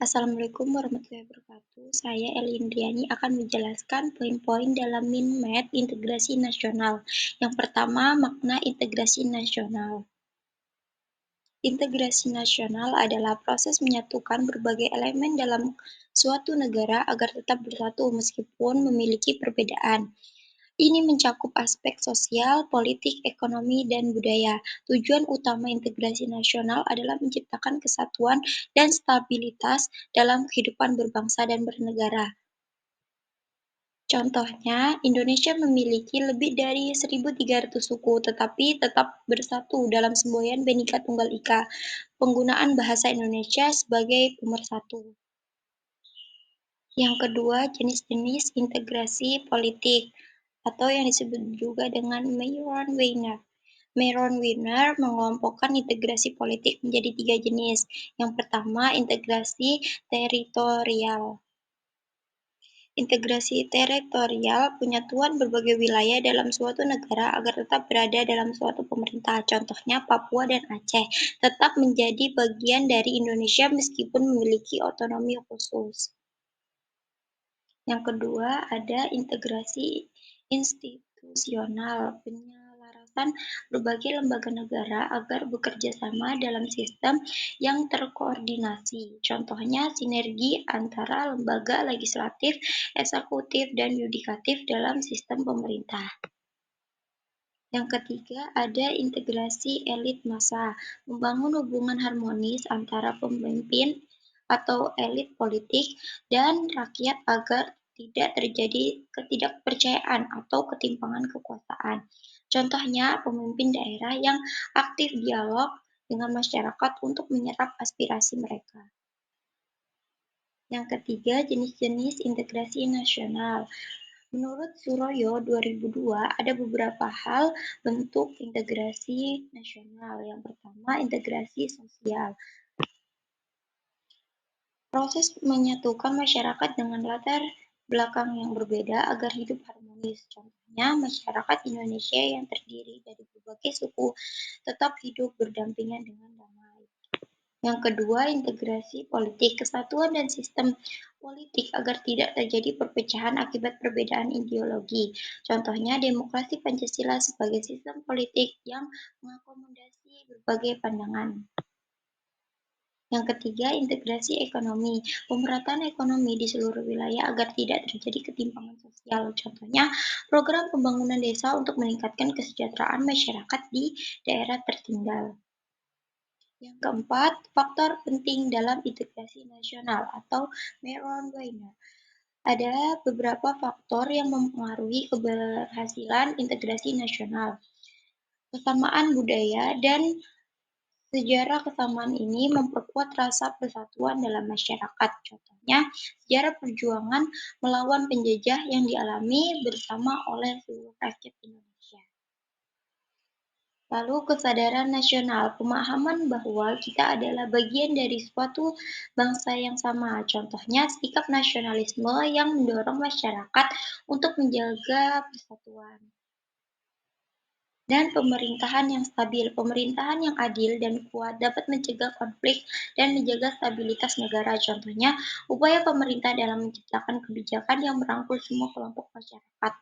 Assalamualaikum warahmatullahi wabarakatuh. Saya Eli Indriani akan menjelaskan poin-poin dalam Minmed Integrasi Nasional. Yang pertama, makna integrasi nasional. Integrasi nasional adalah proses menyatukan berbagai elemen dalam suatu negara agar tetap bersatu meskipun memiliki perbedaan. Ini mencakup aspek sosial, politik, ekonomi, dan budaya. Tujuan utama integrasi nasional adalah menciptakan kesatuan dan stabilitas dalam kehidupan berbangsa dan bernegara. Contohnya, Indonesia memiliki lebih dari 1.300 suku, tetapi tetap bersatu dalam semboyan Bhinneka Tunggal Ika. Penggunaan bahasa Indonesia sebagai pemersatu. Yang kedua, jenis-jenis integrasi politik atau yang disebut juga dengan Meron-Wiener. Meron-Wiener mengelompokkan integrasi politik menjadi 3 jenis. Yang pertama, integrasi teritorial. Integrasi teritorial penyatuan berbagai wilayah dalam suatu negara agar tetap berada dalam suatu pemerintah. Contohnya Papua dan Aceh tetap menjadi bagian dari Indonesia meskipun memiliki otonomi khusus. Yang kedua, ada integrasi institusional, penyelarasan berbagai lembaga negara agar bekerja sama dalam sistem yang terkoordinasi. Contohnya sinergi antara lembaga legislatif, eksekutif, dan yudikatif dalam sistem pemerintah. Yang ketiga, ada integrasi elit massa, membangun hubungan harmonis antara pemimpin atau elit politik dan rakyat agar tidak terjadi ketidakpercayaan atau ketimpangan kekuasaan. Contohnya, pemimpin daerah yang aktif dialog dengan masyarakat untuk menyerap aspirasi mereka. Yang ketiga, jenis-jenis integrasi nasional. Menurut Suroyo 2002, ada beberapa hal bentuk integrasi nasional. Yang pertama, integrasi sosial. Proses menyatukan masyarakat dengan latar belakang yang berbeda agar hidup harmonis. Contohnya, masyarakat Indonesia yang terdiri dari berbagai suku tetap hidup berdampingan dengan damai. Yang kedua, integrasi politik, kesatuan dan sistem politik agar tidak terjadi perpecahan akibat perbedaan ideologi. Contohnya, demokrasi Pancasila sebagai sistem politik yang mengakomodasi berbagai pandangan. Yang ketiga, integrasi ekonomi, pemerataan ekonomi di seluruh wilayah agar tidak terjadi ketimpangan sosial. Contohnya, program pembangunan desa untuk meningkatkan kesejahteraan masyarakat di daerah tertinggal. Yang keempat, faktor penting dalam integrasi nasional atau Meron-Wiener. Ada beberapa faktor yang mempengaruhi keberhasilan integrasi nasional. Kesamaan budaya dan sejarah kesamaan ini memperkuat rasa persatuan dalam masyarakat. Contohnya, sejarah perjuangan melawan penjajah yang dialami bersama oleh seluruh rakyat Indonesia. Lalu kesadaran nasional, pemahaman bahwa kita adalah bagian dari suatu bangsa yang sama. Contohnya sikap nasionalisme yang mendorong masyarakat untuk menjaga persatuan. Dan pemerintahan yang stabil, pemerintahan yang adil dan kuat dapat mencegah konflik dan menjaga stabilitas negara. Contohnya, upaya pemerintah dalam menciptakan kebijakan yang merangkul semua kelompok masyarakat.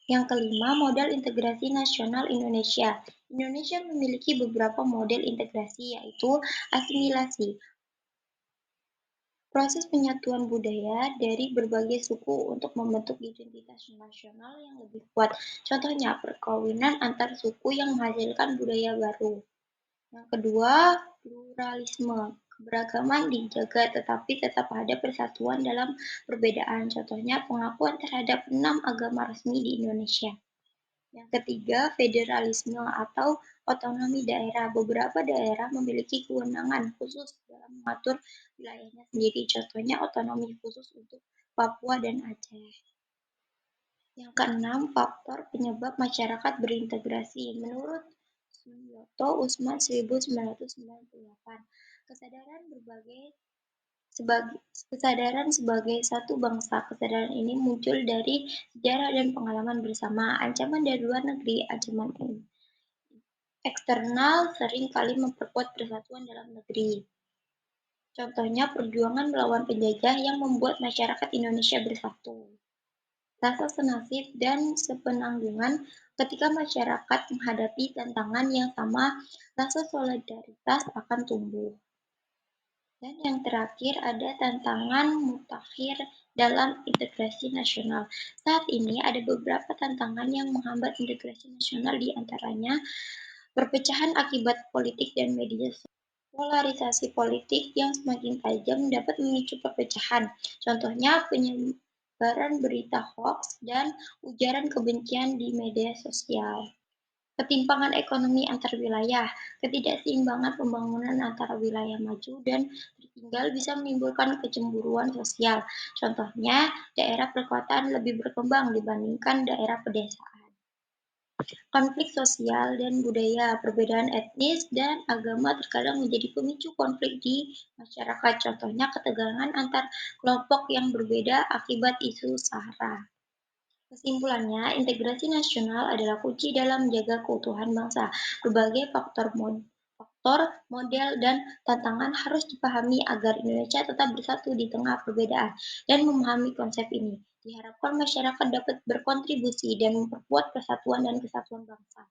Yang kelima, model integrasi nasional Indonesia. Indonesia memiliki beberapa model integrasi, yaitu asimilasi, proses penyatuan budaya dari berbagai suku untuk membentuk identitas nasional yang lebih kuat. Contohnya, perkawinan antar suku yang menghasilkan budaya baru. Yang kedua, pluralisme. Keberagaman dijaga tetapi tetap ada persatuan dalam perbedaan. Contohnya, pengakuan terhadap 6 agama resmi di Indonesia. Yang ketiga, federalisme atau otonomi daerah. Beberapa daerah memiliki kewenangan khusus dalam mengatur wilayahnya sendiri. Contohnya otonomi khusus untuk Papua dan Aceh. Yang keenam, faktor penyebab masyarakat berintegrasi. Menurut Sunyoto Usman 1998, kesadaran sebagai satu bangsa. Kesadaran ini muncul dari sejarah dan pengalaman bersama. Ancaman dari luar negeri, ancaman eksternal sering kali memperkuat persatuan dalam negeri. Contohnya perjuangan melawan penjajah yang membuat masyarakat Indonesia bersatu. Rasa senasib dan sepenanggungan ketika masyarakat menghadapi tantangan yang sama, rasa solidaritas akan tumbuh. Dan yang terakhir ada tantangan mutakhir dalam integrasi nasional. Saat ini ada beberapa tantangan yang menghambat integrasi nasional di antaranya perpecahan akibat politik dan media sosial. Polarisasi politik yang semakin tajam dapat memicu perpecahan. Contohnya penyebaran berita hoax dan ujaran kebencian di media sosial. Ketimpangan ekonomi antar wilayah, ketidakseimbangan pembangunan antara wilayah maju dan tertinggal bisa menimbulkan kecemburuan sosial. Contohnya, daerah perkotaan lebih berkembang dibandingkan daerah pedesaan. Konflik sosial dan budaya, perbedaan etnis dan agama terkadang menjadi pemicu konflik di masyarakat. Contohnya, ketegangan antar kelompok yang berbeda akibat isu SARA. Kesimpulannya, integrasi nasional adalah kunci dalam menjaga keutuhan bangsa. Berbagai faktor, model, dan tantangan harus dipahami agar Indonesia tetap bersatu di tengah perbedaan. Dan memahami konsep ini, diharapkan masyarakat dapat berkontribusi dan memperkuat persatuan dan kesatuan bangsa.